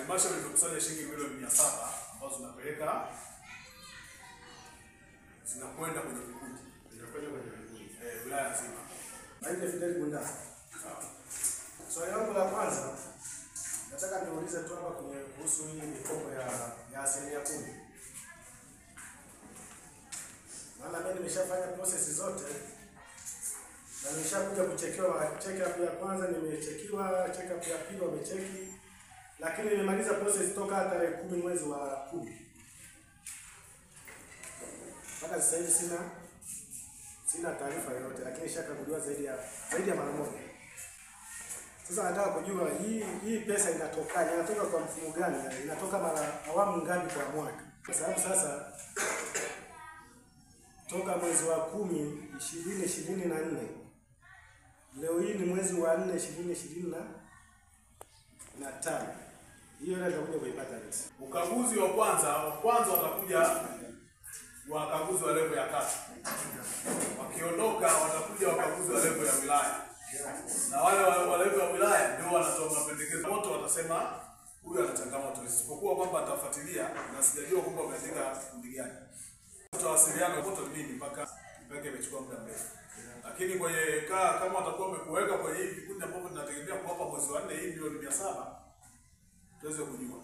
halmashauri imekusanya shilingi milioni 700 ambazo zinapeleka zinakwenda kwenye vikundi. Wilaya nzima. Naitwa Fidel Gunda. Swali langu la kwanza nataka niulize tu hapa kuhusu hii mikopo ya 10%. Maana mimi nimeshafanya process zote na nimeshakuja kuchekiwa, check up ya kwanza nimechekiwa, check up ya pili wamecheki, lakini nimemaliza process toka tarehe 10 mwezi wa 10. Mpaka sasa hivi sina taarifa yoyote, lakini shakaguliwa zaidi ya mara moja. Sasa nataka kujua hii pesa inatokaje? Inatoka kwa mfumo gani? Inatoka mara awamu ngapi kwa mwaka? Kwa sababu sasa toka mwezi wa 10 2024 leo hii ni mwezi wa 4 2025. Hiyo ndio nitakuja kuipata leo. Ukaguzi wa kwanza watakuja wakaguzi wa level ya kata. Wakiondoka watakuja wakaguzi wa level ya wilaya. Na wale wa level ya wilaya ndio wanatoa mapendekezo. Wote watasema huyu ana changamoto. Isipokuwa kwamba atafuatilia na sijajua kwamba wameandika kundi gani. Tutawasiliana wote mimi mpaka imechukua muda mrefu. Lakini kwenye kama watakuwa wamekuweka kwenye hivi vikundi ambavyo tunategemea kuwapa mwezi wa 4 hii milioni 700 tuweze kujua.